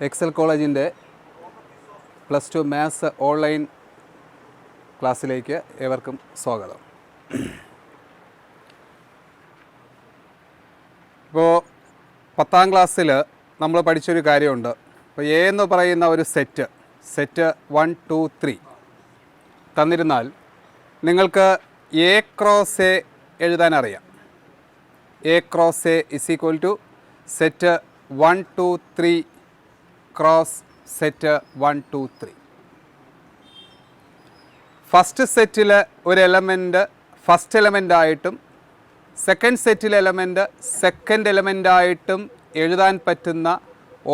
Excel കോളേജിൻ്റെ +2 maths online ക്ലാസ്സിലേക്ക് ഏവർക്കും സ്വാഗതം. ഇപ്പോൾ 10ാം ക്ലാസ്സിൽ നമ്മൾ പഠിച്ചൊരു കാര്യമുണ്ട്. ഇപ്പോൾ എ എന്ന് പറയുന്ന ഒരു സെറ്റ് 1, 2, 3 തന്നിരുന്നാൽ നിങ്ങൾക്ക് എ ക്രോസ് എ എഴുതാൻ അറിയാം. A cross A is equal to set 1, 2, 3 cross set 1, 2, 3. First സെറ്റിൽ ഒരു എലമെൻറ്റ് ഫസ്റ്റ് എലമെൻ്റായിട്ടും സെക്കൻഡ് സെറ്റിലെ എലമെൻറ്റ് സെക്കൻഡ് എലമെൻ്റായിട്ടും എഴുതാൻ പറ്റുന്ന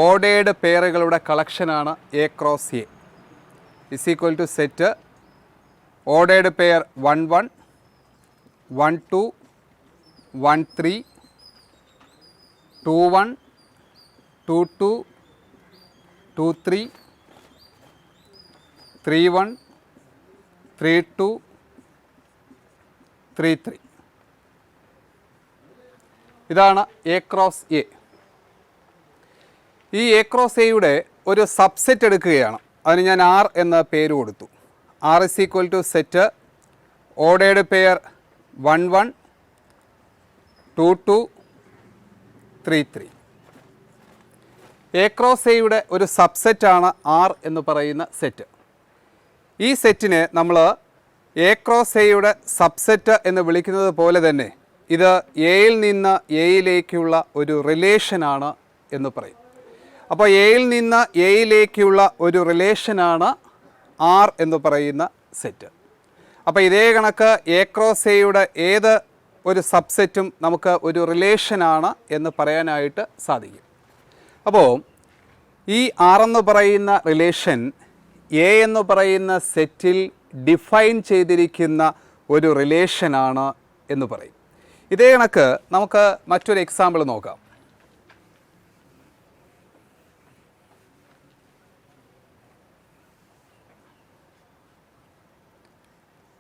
ഓർഡേർഡ് പെയറുകളുടെ കളക്ഷനാണ് A cross A is equal to set ordered pair 1, 1, 1, 2, 1, 3, 2, 1, 2, 2, 2, 3, 3, 1, 3, 2, 3, 3. ഇതാണ് എ ക്രോസ് എ. ഈ എ ക്രോസ് എയുടെ ഒരു സബ്സെറ്റ് എടുക്കുകയാണ്. അതിന് ഞാൻ ആർ എന്ന പേര് കൊടുത്തു. R is equal to set ordered pair 1, 1, 2, 2, 3, 3. A cross എയുടെ ഒരു സബ്സെറ്റാണ് ആർ എന്ന് പറയുന്ന സെറ്റ്. ഈ സെറ്റിനെ നമ്മൾ എ ക്രോസ് എയുടെ സബ്സെറ്റ് എന്ന് വിളിക്കുന്നത് പോലെ തന്നെ ഇത് എയിൽ നിന്ന് എയിലേക്കുള്ള ഒരു റിലേഷനാണ് എന്ന് പറയും. അപ്പോൾ എയിൽ നിന്ന് എയിലേക്കുള്ള ഒരു റിലേഷനാണ് ആർ എന്ന് പറയുന്ന സെറ്റ്. അപ്പോൾ ഇതേ കണക്ക് എ ക്രോസ് എയുടെ ഏത് ഒരു സബ്സെറ്റും നമുക്ക് ഒരു റിലേഷനാണ് എന്ന് പറയാനായിട്ട് സാധിക്കും. അപ്പോൾ ഈ ആർ എന്ന് പറയുന്ന റിലേഷൻ എ എന്ന് പറയുന്ന സെറ്റിൽ ഡിഫൈൻ ചെയ്തിരിക്കുന്ന ഒരു റിലേഷനാണ് എന്ന് പറയും. ഇതേ കണക്ക് നമുക്ക് മറ്റൊരു എക്സാമ്പിൾ നോക്കാം.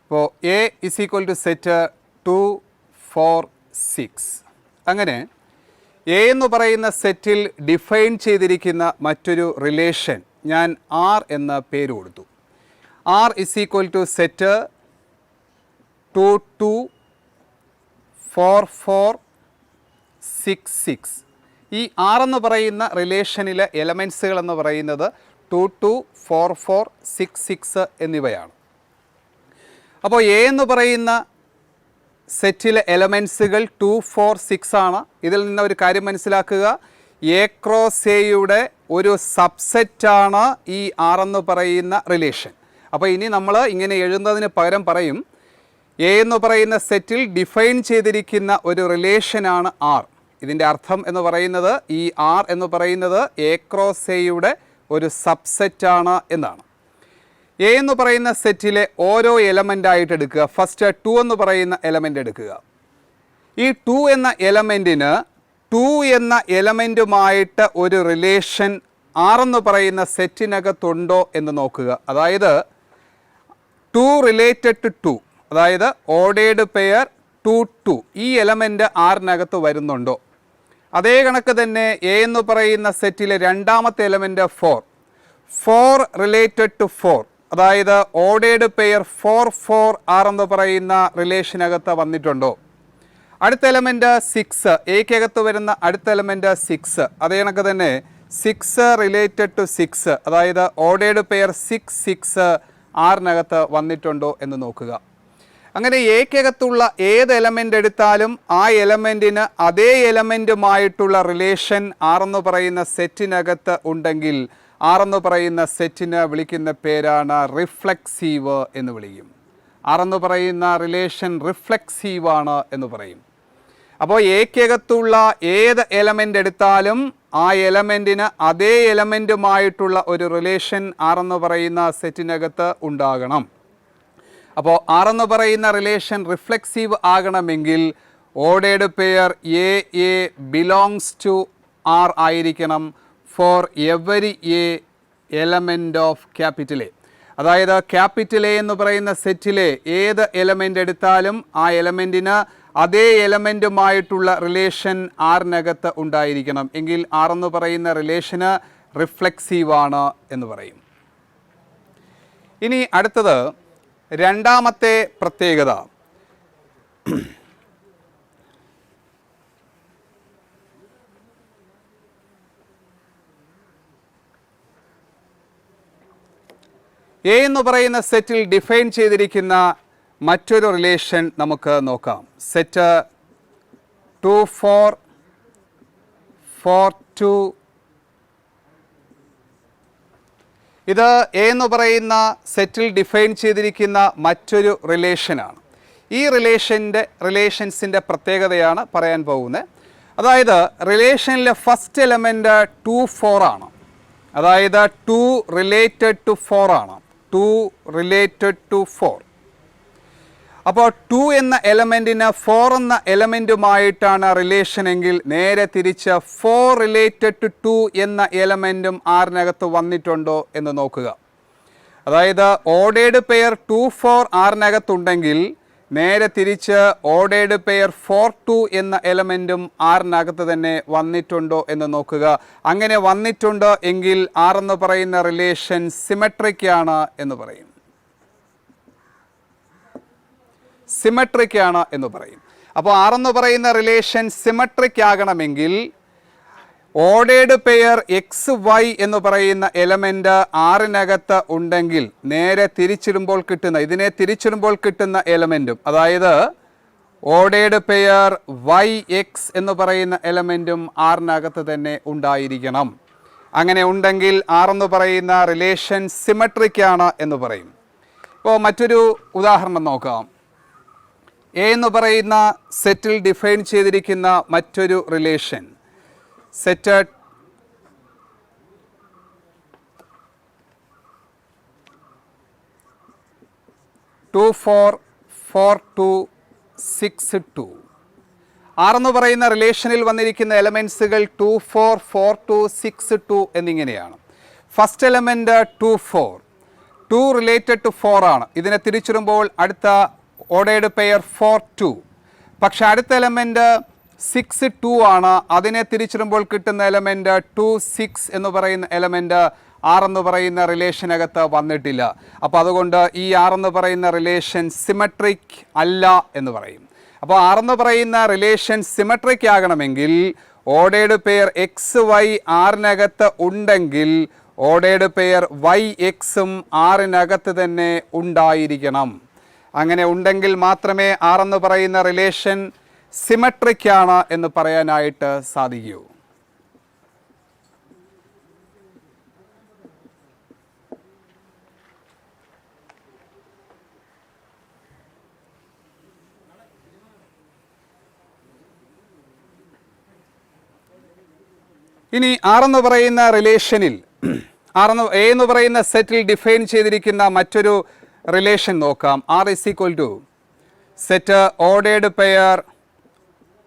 ഇപ്പോൾ A is equal to set 2, 4, 6. അങ്ങനെ എ എന്ന് പറയുന്ന സെറ്റിൽ ഡിഫൈൻ ചെയ്തിരിക്കുന്ന മറ്റൊരു റിലേഷൻ ഞാൻ ആർ എന്ന പേര് കൊടുത്തു. R is equal to set 2, 2, 4, 4, 6, 6. ഈ ആർ എന്ന് പറയുന്ന റിലേഷനിലെ എലമെൻസുകൾ എന്ന് പറയുന്നത് 2, 2, 4, 4, 6, 6 എന്നിവയാണ്. അപ്പോൾ എ എന്ന് പറയുന്ന സെറ്റിലെ എലമെൻസുകൾ 2, 4, 6 ആണ്. ഇതിൽ നിന്ന് ഒരു കാര്യം മനസ്സിലാക്കുക, എ ക്രോസ് എയുടെ ഒരു സബ്സെറ്റാണ് ഈ ആർ എന്ന് പറയുന്ന റിലേഷൻ. അപ്പോൾ ഇനി നമ്മൾ ഇങ്ങനെ എഴുതുന്നതിന് പകരം പറയും എ എന്ന് പറയുന്ന സെറ്റിൽ ഡിഫൈൻ ചെയ്തിരിക്കുന്ന ഒരു റിലേഷനാണ് ആർ. ഇതിൻ്റെ അർത്ഥം എന്ന് പറയുന്നത് ഈ ആർ എന്ന് പറയുന്നത് എ ക്രോസ് എയുടെ ഒരു സബ്സെറ്റാണ് എന്നാണ്. എ എന്ന് പറയുന്ന സെറ്റിലെ ഓരോ എലമെൻ്റായിട്ട് എടുക്കുക. ഫസ്റ്റ് 2 എന്ന് പറയുന്ന എലമെൻ്റ് എടുക്കുക. ഈ 2 എന്ന എലമെൻറ്റിന് 2 എന്ന എലമെൻറ്റുമായിട്ട് ഒരു റിലേഷൻ ആർ എന്ന് പറയുന്ന സെറ്റിനകത്തുണ്ടോ എന്ന് നോക്കുക. അതായത് 2 റിലേറ്റഡ് ടു 2, അതായത് ഓർഡേർഡ് പെയർ 2, 2 ഈ എലമെൻറ്റ് ആറിനകത്ത് വരുന്നുണ്ടോ. അതേ കണക്ക് തന്നെ എ എന്ന് പറയുന്ന സെറ്റിലെ രണ്ടാമത്തെ എലമെൻറ്റ് 4 റിലേറ്റഡ് ടു 4, അതായത് ഓർഡേർഡ് പെയർ 4, 4 ആർ എന്ന് പറയുന്ന റിലേഷനകത്ത് വന്നിട്ടുണ്ടോ. അടുത്ത എലമെൻറ്റ് 6, എക്കകത്ത് വരുന്ന അടുത്ത എലമെൻറ്റ് 6, അതേ കണക്ക് തന്നെ 6 റിലേറ്റഡ് ടു 6, അതായത് ഓർഡേർഡ് പെയർ 6, 6 ആറിനകത്ത് വന്നിട്ടുണ്ടോ എന്ന് നോക്കുക. അങ്ങനെ എക്കകത്തുള്ള ഏത് എലമെൻ്റ് എടുത്താലും ആ എലമെൻറ്റിന് അതേ എലമെൻറ്റുമായിട്ടുള്ള റിലേഷൻ ആർ എന്ന് പറയുന്ന സെറ്റിനകത്ത് ഉണ്ടെങ്കിൽ ആർ എന്ന് പറയുന്ന സെറ്റിന് വിളിക്കുന്ന പേരാണ് റിഫ്ലെക്സീവ് എന്ന് വിളിക്കും. ആർ എന്ന് പറയുന്ന റിലേഷൻ റിഫ്ലെക്സീവാണ് എന്ന് പറയും. അപ്പോൾ എക്കകത്തുള്ള ഏത് എലമെൻ്റ് എടുത്താലും ആ എലമെൻറ്റിന് അതേ എലമെൻറ്റുമായിട്ടുള്ള ഒരു റിലേഷൻ ആർ എന്ന് പറയുന്ന സെറ്റിനകത്ത് ഉണ്ടാകണം. അപ്പോൾ ആർ എന്ന് പറയുന്ന റിലേഷൻ റിഫ്ലെക്സീവ് ആകണമെങ്കിൽ ordered pair A belongs to R ആയിരിക്കണം for every A element of capital A. അതായത് ക്യാപിറ്റൽ എ എന്ന് പറയുന്ന സെറ്റിലെ ഏത് എലമെൻ്റ് എടുത്താലും ആ എലമെൻറ്റിന് അതേ എലമെൻറ്റുമായിട്ടുള്ള റിലേഷൻ ആറിനകത്ത് ഉണ്ടായിരിക്കണം. എങ്കിൽ ആർ എന്ന് പറയുന്ന റിലേഷന് റിഫ്ലെക്സീവാണ് എന്ന് പറയും. ഇനി അടുത്തത് രണ്ടാമത്തെ പ്രത്യേകത. എ എന്ന് പറയുന്ന സെറ്റിൽ ഡിഫൈൻ ചെയ്തിരിക്കുന്ന മറ്റൊരു റിലേഷൻ നമുക്ക് നോക്കാം. സെറ്റ് 2 4 4 2. ഇത് എ എന്ന് പറയുന്ന സെറ്റിൽ ഡിഫൈൻ ചെയ്തിരിക്കുന്ന മറ്റൊരു റിലേഷനാണ്. ഈ റിലേഷൻസിൻ്റെ പ്രത്യേകതയാണ് പറയാൻ പോകുന്നത്. അതായത് റിലേഷനിലെ ഫസ്റ്റ് എലമെൻറ്റ് 2 4 ആണ്. അതായത് 2 റിലേറ്റഡ് ടു 4 ആണ്. 2 റിലേറ്റഡ് ടു 4. അപ്പോൾ 2 എന്ന എലമെൻറ്റിന് 4 എന്ന എലമെൻറ്റുമായിട്ടാണ് റിലേഷൻ എങ്കിൽ നേരെ തിരിച്ച് 4 റിലേറ്റഡ് ടു 2 എന്ന എലമെൻറ്റും ആറിനകത്ത് വന്നിട്ടുണ്ടോ എന്ന് നോക്കുക. അതായത് ഓർഡേർഡ് പെയർ 2 4 ആറിനകത്തുണ്ടെങ്കിൽ നേരെ തിരിച്ച് ഓർഡേർഡ് പെയർ 4 2 എന്ന എലമെൻറ്റും ആറിനകത്ത് തന്നെ വന്നിട്ടുണ്ടോ എന്ന് നോക്കുക. അങ്ങനെ വന്നിട്ടുണ്ട് എങ്കിൽ ആറെന്ന് പറയുന്ന റിലേഷൻ സിമെട്രിക് ആണ് എന്ന് പറയും. സിമെട്രിക് ആണ് എന്ന് പറയും. അപ്പോൾ ആറെന്ന് പറയുന്ന റിലേഷൻ സിമെട്രിക് ആകണമെങ്കിൽ ഓർഡേർഡ് പെയർ എക്സ് വൈ എന്ന് പറയുന്ന എലമെൻറ്റ് ആറിനകത്ത് ഉണ്ടെങ്കിൽ നേരെ തിരിച്ചിടുമ്പോൾ കിട്ടുന്ന ഇതിനെ തിരിച്ചിടുമ്പോൾ കിട്ടുന്ന എലമെൻറ്റും അതായത് ഓർഡേർഡ് പെയർ വൈ എക്സ് എന്ന് പറയുന്ന എലമെൻറ്റും ആറിനകത്ത് തന്നെ ഉണ്ടായിരിക്കണം. അങ്ങനെ ഉണ്ടെങ്കിൽ ആറെന്ന് പറയുന്ന റിലേഷൻ സിമെട്രിക് ആണ് എന്ന് പറയും. ഇപ്പോൾ മറ്റൊരു ഉദാഹരണം നോക്കാം. എ എന്ന് പറയുന്ന സെറ്റിൽ ഡിഫൈൻ ചെയ്തിരിക്കുന്ന മറ്റൊരു റിലേഷൻ സെറ്റ് 2 4 4 2 6 2. ആറെന്ന് പറയുന്ന റിലേഷനിൽ വന്നിരിക്കുന്ന എലമെൻസുകൾ 2 4 4 2 6 2 എന്നിങ്ങനെയാണ്. First element 2 4. 2 റിലേറ്റഡ് ടു 4 ആണ്. ഇതിനെ തിരിച്ചിടുമ്പോൾ അടുത്ത ഓർഡേർഡ് പെയർ 4 2. പക്ഷേ അടുത്ത എലമെൻറ്റ് 6 2 ആണ്. അതിനെ തിരിച്ചിടുമ്പോൾ കിട്ടുന്ന എലമെൻറ്റ് 2 6 എന്ന് പറയുന്ന എലമെൻറ്റ് ആറെന്ന് പറയുന്ന റിലേഷനകത്ത് വന്നിട്ടില്ല. അപ്പോൾ അതുകൊണ്ട് ഈ ആറെന്ന് പറയുന്ന റിലേഷൻ സിമെട്രിക് അല്ല എന്ന് പറയും. അപ്പോൾ ആറെന്ന് പറയുന്ന റിലേഷൻ സിമെട്രിക് ആകണമെങ്കിൽ ഓർഡേർഡ് പെയർ എക്സ് വൈ ആറിനകത്ത് ഉണ്ടെങ്കിൽ ഓർഡേർഡ് പെയർ വൈ എക്സും ആറിനകത്ത് തന്നെ ഉണ്ടായിരിക്കണം. അങ്ങനെ ഉണ്ടെങ്കിൽ മാത്രമേ ആറെന്ന് പറയുന്ന റിലേഷൻ സിമെട്രിക് ആണ് എന്ന് പറയാനായിട്ട് സാധിക്കൂ. ഇനി ആറെന്ന് പറയുന്ന റിലേഷനിൽ എ എന്ന് പറയുന്ന സെറ്റിൽ ഡിഫൈൻ ചെയ്തിരിക്കുന്ന മറ്റൊരു റിലേഷൻ നോക്കാം. R is equal to set ordered pair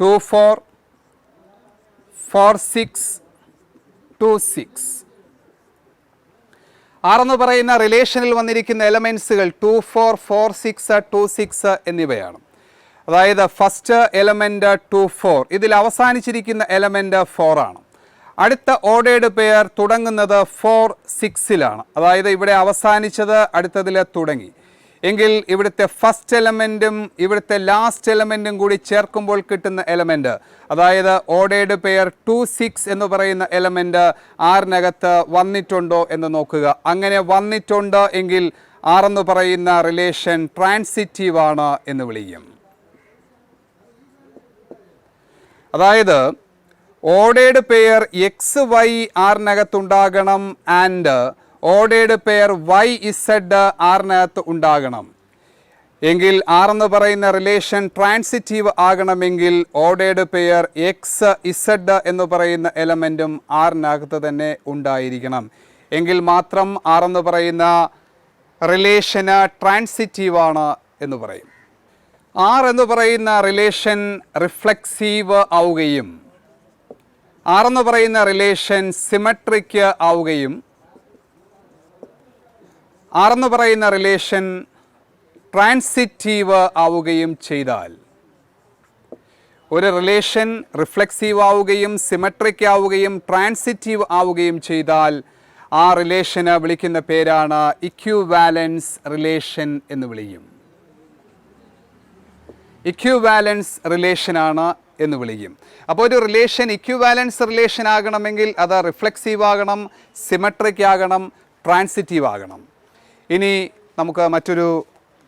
2 4 4 6 2 6. ആറെന്ന് പറയുന്ന റിലേഷനിൽ വന്നിരിക്കുന്ന എലമെൻസുകൾ 2 4 4 6 2 6 എന്നിവയാണ്. അതായത് ഫസ്റ്റ് എലമെൻറ്റ് 2 4. ഇതിൽ അവസാനിച്ചിരിക്കുന്ന എലമെൻറ്റ് 4 ആണ്. അടുത്ത ഓർഡേർഡ് പെയർ തുടങ്ങുന്നത് 4 6ലാണ്. അതായത് ഇവിടെ അവസാനിച്ചത് അടുത്തതിൽ തുടങ്ങി എങ്കിൽ ഇവിടുത്തെ ഫസ്റ്റ് എലമെൻറ്റും ഇവിടുത്തെ ലാസ്റ്റ് എലമെൻറ്റും കൂടി ചേർക്കുമ്പോൾ കിട്ടുന്ന എലമെൻറ്റ് അതായത് ഓർഡേർഡ് പെയർ 2 6 എന്ന് പറയുന്ന എലമെൻറ്റ് ആറിനകത്ത് വന്നിട്ടുണ്ടോ എന്ന് നോക്കുക. അങ്ങനെ വന്നിട്ടുണ്ട് എങ്കിൽ ആറെന്ന് പറയുന്ന റിലേഷൻ ട്രാൻസിറ്റീവ് ആണ് എന്ന് വിളിക്കും. അതായത് ഓർഡേർഡ് പെയർ എക്സ് വൈ ആറിനകത്തുണ്ടാകണം and ordered pair y z ആറിനകത്ത് ഉണ്ടാകണം. എങ്കിൽ ആറെന്ന് പറയുന്ന റിലേഷൻ ട്രാൻസിറ്റീവ് ആകണമെങ്കിൽ ഓർഡേർഡ് പെയർ എക്സ് ഇസഡ് എന്ന് പറയുന്ന എലമെൻറ്റും ആറിനകത്ത് തന്നെ ഉണ്ടായിരിക്കണം. എങ്കിൽ മാത്രം ആറെന്ന് പറയുന്ന റിലേഷന് ട്രാൻസിറ്റീവാണ് എന്ന് പറയും. ആർ എന്ന് പറയുന്ന റിലേഷൻ റിഫ്ലെക്സീവ് ആവുകയും ആറെന്ന് പറയുന്ന റിലേഷൻ സിമെട്രിക് ആവുകയും ആറെന്ന് പറയുന്ന റിലേഷൻ ട്രാൻസിറ്റീവ് ആവുകയും ചെയ്താൽ ഒരു റിലേഷൻ റിഫ്ലെക്സീവ് ആവുകയും സിമെട്രിക് ആവുകയും ട്രാൻസിറ്റീവ് ആവുകയും ചെയ്താൽ ആ റിലേഷന് വിളിക്കുന്ന പേരാണ് ഇക്വിവാലൻസ് റിലേഷൻ എന്ന് വിളിക്കും. ഇക്വിവാലൻസ് റിലേഷനാണ് എന്ന് വിളിക്കും. അപ്പോൾ ഒരു റിലേഷൻ ഇക്വിവാലൻസ് റിലേഷൻ ആകണമെങ്കിൽ അത് റിഫ്ലെക്സീവ് ആകണം, സിമെട്രിക് ആകണം, ട്രാൻസിറ്റീവ് ആകണം. ഇനി നമുക്ക് മറ്റൊരു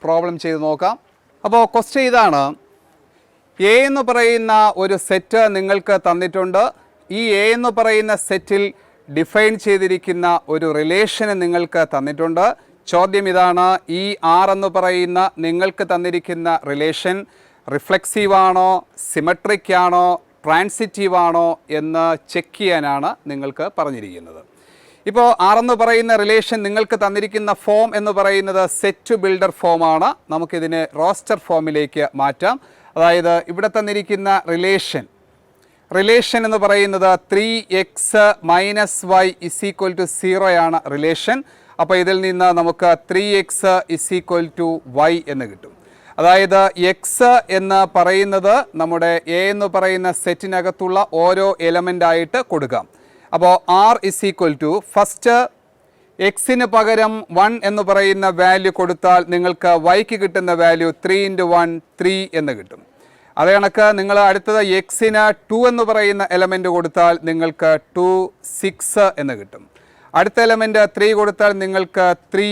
പ്രോബ്ലം ചെയ്ത് നോക്കാം. അപ്പോൾ ക്വസ്റ്റ്യൻ ഇതാണ്: എ എന്ന് പറയുന്ന ഒരു സെറ്റ് നിങ്ങൾക്ക് തന്നിട്ടുണ്ട്. ഈ എ എന്ന് പറയുന്ന സെറ്റിൽ ഡിഫൈൻ ചെയ്തിരിക്കുന്ന ഒരു റിലേഷന് നിങ്ങൾക്ക് തന്നിട്ടുണ്ട്. ചോദ്യം ഇതാണ്: ഈ ആർ എന്ന് പറയുന്ന നിങ്ങൾക്ക് തന്നിരിക്കുന്ന റിലേഷൻ റിഫ്ലെക്സീവ് ആണോ, സിമെട്രിക് ആണോ, ട്രാൻസിറ്റീവ് ആണോ എന്ന് ചെക്ക് ചെയ്യാനാണ് നിങ്ങൾക്ക് പറഞ്ഞിരിക്കുന്നത്. ഇപ്പോൾ ആർ എന്ന് പറയുന്ന റിലേഷൻ നിങ്ങൾക്ക് തന്നിരിക്കുന്ന ഫോം എന്ന് പറയുന്നത് സെറ്റ് ബിൽഡർ ഫോമാണ്. നമുക്കിതിനെ റോസ്റ്റർ ഫോമിലേക്ക് മാറ്റാം. അതായത് ഇവിടെ തന്നിരിക്കുന്ന റിലേഷൻ എന്ന് പറയുന്നത് 3x - y = 0 ആണ് റിലേഷൻ. അപ്പോൾ ഇതിൽ നിന്ന് നമുക്ക് 3x = y എന്ന് കിട്ടും. അതായത് എക്സ് എന്ന് പറയുന്നത് നമ്മുടെ എ എന്ന് പറയുന്ന സെറ്റിനകത്തുള്ള ഓരോ എലമെൻ്റ് ആയിട്ട് കൊടുക്കാം. അപ്പോൾ ആർ = ഫസ്റ്റ് എക്സിന് പകരം 1 എന്ന് പറയുന്ന വാല്യൂ കൊടുത്താൽ നിങ്ങൾക്ക് വൈക്ക് കിട്ടുന്ന വാല്യൂ 3 × 1 3 എന്ന് കിട്ടും. അതേ കണക്ക് നിങ്ങൾ അടുത്തത് എക്സിന് 2 എന്ന് പറയുന്ന എലമെൻറ്റ് കൊടുത്താൽ നിങ്ങൾക്ക് 2 6 എന്ന് കിട്ടും. അടുത്ത എലമെൻറ്റ് 3 കൊടുത്താൽ നിങ്ങൾക്ക് 3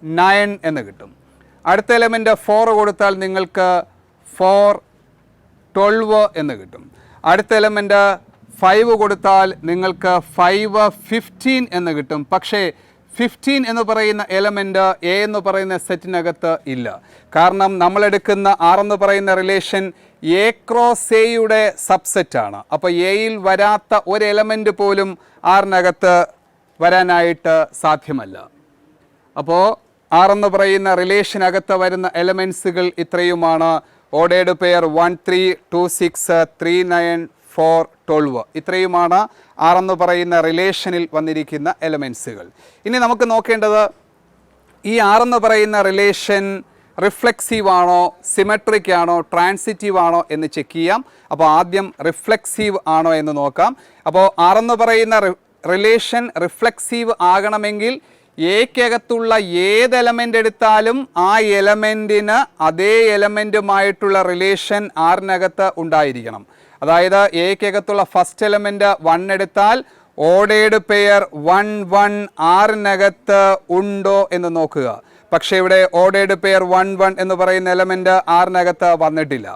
9 എന്ന് കിട്ടും. അടുത്ത എലമെൻറ്റ് 4 കൊടുത്താൽ നിങ്ങൾക്ക് 4 12 എന്ന് കിട്ടും. അടുത്ത എലമെൻറ്റ് 5 കൊടുത്താൽ നിങ്ങൾക്ക് 5 15 എന്ന് കിട്ടും. പക്ഷേ 15 എന്ന് പറയുന്ന എലമെൻറ്റ് എ എന്ന് പറയുന്ന സെറ്റിനകത്ത് ഇല്ല. കാരണം നമ്മളെടുക്കുന്ന ആർ എന്ന് പറയുന്ന റിലേഷൻ എ ക്രോസ് എയുടെ സബ്സെറ്റാണ്. അപ്പോൾ എയിൽ വരാത്ത ഒരു എലമെൻറ്റ് പോലും ആറിനകത്ത് വരാനായിട്ട് സാധ്യമല്ല. അപ്പോൾ ആർ എന്ന് പറയുന്ന റിലേഷനകത്ത് വരുന്ന എലമെൻസുകൾ ഇത്രയുമാണ്: ഓർഡേർഡ് പെയർ 1 3 2 6 3 9 4 12. ഇത്രയുമാണ് ആർ എന്ന് പറയുന്ന റിലേഷനിൽ വന്നിരിക്കുന്ന എലമെൻസുകൾ. ഇനി നമുക്ക് നോക്കേണ്ടത് ഈ ആർ എന്ന് പറയുന്ന റിലേഷൻ റിഫ്ലെക്സീവ് ആണോ, സിമെട്രിക് ആണോ, ട്രാൻസിറ്റീവ് ആണോ എന്ന് ചെക്ക് ചെയ്യാം. അപ്പോൾ ആദ്യം റിഫ്ലെക്സീവ് ആണോ എന്ന് നോക്കാം. അപ്പോൾ ആർ എന്ന് പറയുന്ന റിലേഷൻ റിഫ്ലെക്സീവ് ആകണമെങ്കിൽ എക്കകത്തുള്ള ഏത് എലമെൻ്റ് എടുത്താലും ആ എലമെൻറ്റിന് അതേ എലമെൻറ്റുമായിട്ടുള്ള റിലേഷൻ ആറിനകത്ത് ഉണ്ടായിരിക്കണം. അതായത് എക്കകത്തുള്ള ഫസ്റ്റ് എലമെൻറ്റ് 1 എടുത്താൽ ഓർഡേർഡ് പെയർ 1 1 ആറിനകത്ത് ഉണ്ടോ എന്ന് നോക്കുക. പക്ഷേ ഇവിടെ ഓർഡേർഡ് പെയർ 1 1 എന്ന് പറയുന്ന എലമെൻറ്റ് ആറിനകത്ത് വന്നിട്ടില്ല.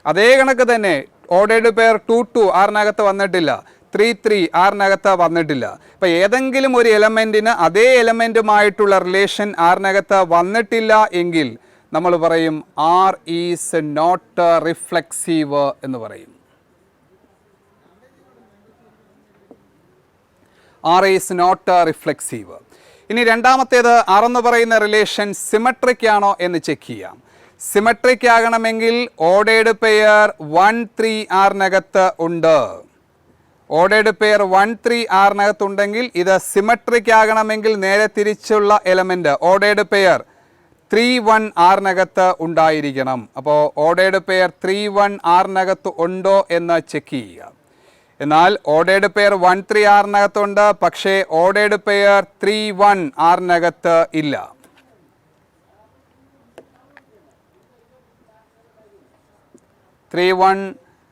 അതേ കണക്ക് തന്നെ ഓർഡേർഡ് പെയർ 2 2 ആറിനകത്ത് വന്നിട്ടില്ല. 3 3 ആറിനകത്ത് വന്നിട്ടില്ല. അപ്പോൾ ഏതെങ്കിലും ഒരു എലമെൻറ്റിന് അതേ എലമെൻറ്റുമായിട്ടുള്ള റിലേഷൻ ആറിനകത്ത് വന്നിട്ടില്ല എങ്കിൽ നമ്മൾ പറയും ആർ ഈസ് നോട്ട് റിഫ്ലെക്സീവ് എന്ന് പറയും. R is not reflexive. ഇനി രണ്ടാമത്തേത് ആർ എന്ന് പറയുന്ന റിലേഷൻ സിമെട്രിക് ആണോ എന്ന് ചെക്ക് ചെയ്യാം. സിമെട്രിക് ആകണമെങ്കിൽ ഓർഡേർഡ് പെയർ 1 3 ആറിനകത്ത് ഉണ്ട്. ഓർഡേർഡ് പെയർ 1 3 ആറിനകത്തുണ്ടെങ്കിൽ ഇത് സിമെട്രിക് ആകണമെങ്കിൽ നേരെ തിരിച്ചുള്ള എലമെൻറ്റ് ഓർഡേർഡ് പെയർ 3 1 ആറിനകത്ത് ഉണ്ടായിരിക്കണം. അപ്പോൾ ഓർഡേർഡ് പെയർ 3 1 ആറിനകത്ത് ഉണ്ടോ എന്ന് ചെക്ക് ചെയ്യുക. എന്നാൽ ഓർഡേർഡ് പെയർ 1 3 ആറിനകത്തുണ്ട്, പക്ഷേ ഓർഡേർഡ് പെയർ 3 1 ആറിനകത്ത് ഇല്ല.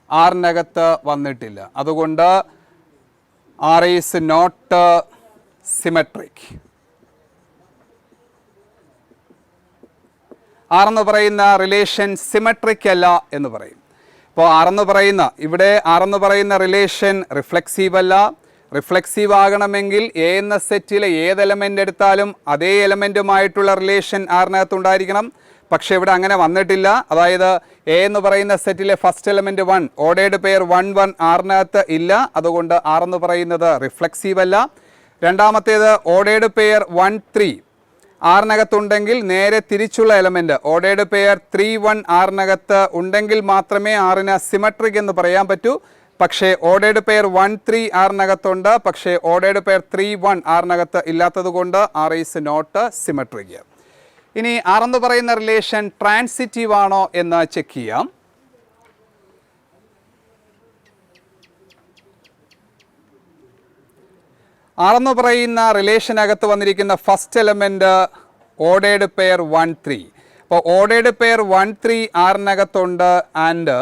ആറിനകത്ത് വന്നിട്ടില്ല. അതുകൊണ്ട് R is not symmetric. R എന്ന് പറയുന്ന റിലേഷൻ സിമെട്രിക് അല്ല എന്ന് പറയും. ഇപ്പോൾ ആർ എന്ന് പറയുന്ന റിലേഷൻ റിഫ്ലെക്സീവ് അല്ല. റിഫ്ലെക്സീവ് ആകണമെങ്കിൽ എ എന്ന സെറ്റിലെ ഏത് എലമെൻ്റ് എടുത്താലും അതേ എലമെൻറ്റുമായിട്ടുള്ള റിലേഷൻ ആറിനകത്ത് ഉണ്ടായിരിക്കണം. പക്ഷേ ഇവിടെ അങ്ങനെ വന്നിട്ടില്ല. അതായത് എ എന്ന് പറയുന്ന സെറ്റിലെ ഫസ്റ്റ് എലമെൻറ്റ് 1 ഓർഡേർഡ് പെയർ 1 1 ആറിനകത്ത് ഇല്ല. അതുകൊണ്ട് ആർ എന്ന് പറയുന്നത് റിഫ്ലെക്സീവ് അല്ല. രണ്ടാമത്തേത് ഓർഡേർഡ് പെയർ 1 3 ആറിനകത്തുണ്ടെങ്കിൽ നേരെ തിരിച്ചുള്ള എലമെൻറ്റ് ഓർഡേർഡ് പെയർ 3 1 ആറിനകത്ത് ഉണ്ടെങ്കിൽ മാത്രമേ ആറിന് സിമെട്രിക് എന്ന് പറയാൻ പറ്റൂ. പക്ഷേ ഓർഡേർഡ് പെയർ 1 3 ആറിനകത്തുണ്ട്, പക്ഷേ ഓർഡേർഡ് പെയർ 3 1 ആറിനകത്ത് ഇല്ലാത്തത് കൊണ്ട് ആർ ഈസ് നോട്ട് സിമെട്രിക്. ഇനി ആർ എന്ന് പറയുന്ന റിലേഷൻ ട്രാൻസിറ്റീവ് ആണോ എന്ന് ചെക്ക് ചെയ്യാം. ആർ എന്ന് പറയുന്ന റിലേഷനകത്ത് വന്നിരിക്കുന്ന ഫസ്റ്റ് എലമെൻറ്റ് ഓർഡേർഡ് പെയർ 1 3. അപ്പോൾ ഓർഡേർഡ് പെയർ 1 3 ആറിനകത്തുണ്ട്. ആൻഡ്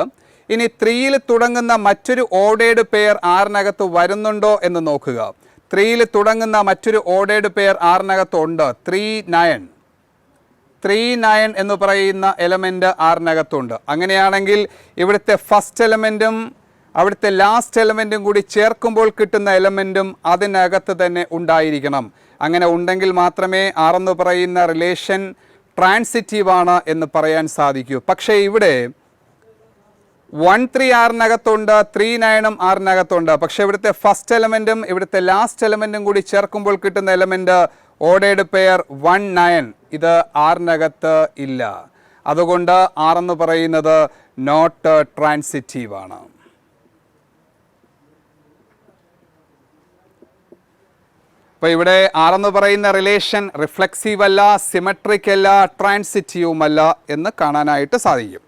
ഇനി 3യിൽ തുടങ്ങുന്ന മറ്റൊരു ഓർഡേർഡ് പെയർ ആറിനകത്ത് വരുന്നുണ്ടോ എന്ന് നോക്കുക. 3യിൽ തുടങ്ങുന്ന മറ്റൊരു ഓർഡേർഡ് പെയർ ആറിനകത്തുണ്ട്. 3 9. 3 9 എന്ന് പറയുന്ന എലമെൻറ്റ് ആറിനകത്തുണ്ട്. അങ്ങനെയാണെങ്കിൽ ഇവിടുത്തെ ഫസ്റ്റ് എലമെൻറ്റും അവിടുത്തെ ലാസ്റ്റ് എലമെൻറ്റും കൂടി ചേർക്കുമ്പോൾ കിട്ടുന്ന എലമെൻറ്റും അതിനകത്ത് തന്നെ ഉണ്ടായിരിക്കണം. അങ്ങനെ ഉണ്ടെങ്കിൽ മാത്രമേ ആർ എന്ന് പറയുന്ന റിലേഷൻ ട്രാൻസിറ്റീവാണ് എന്ന് പറയാൻ സാധിക്കൂ. പക്ഷേ ഇവിടെ 1 3 ആറിനകത്തുണ്ട്, 3 9 ആറിനകത്തുണ്ട്. പക്ഷേ ഇവിടുത്തെ ഫസ്റ്റ് എലമെൻറ്റും ഇവിടുത്തെ ലാസ്റ്റ് എലമെൻറ്റും കൂടി ചേർക്കുമ്പോൾ കിട്ടുന്ന എലമെൻറ്റ് ഓർഡേർഡ് പെയർ 1 9 ഇത് ആറിനകത്ത് ഇല്ല. അതുകൊണ്ട് ആർ എന്ന് പറയുന്നത് നോട്ട് ട്രാൻസിറ്റീവാണ്. അപ്പോൾ ഇവിടെ ആർ എന്ന് പറയുന്ന റിലേഷൻ റിഫ്ലെക്സീവ് അല്ല, സിമെട്രിക് അല്ല, ട്രാൻസിറ്റീവുമല്ല എന്ന് കാണാനായിട്ട് സാധിക്കും.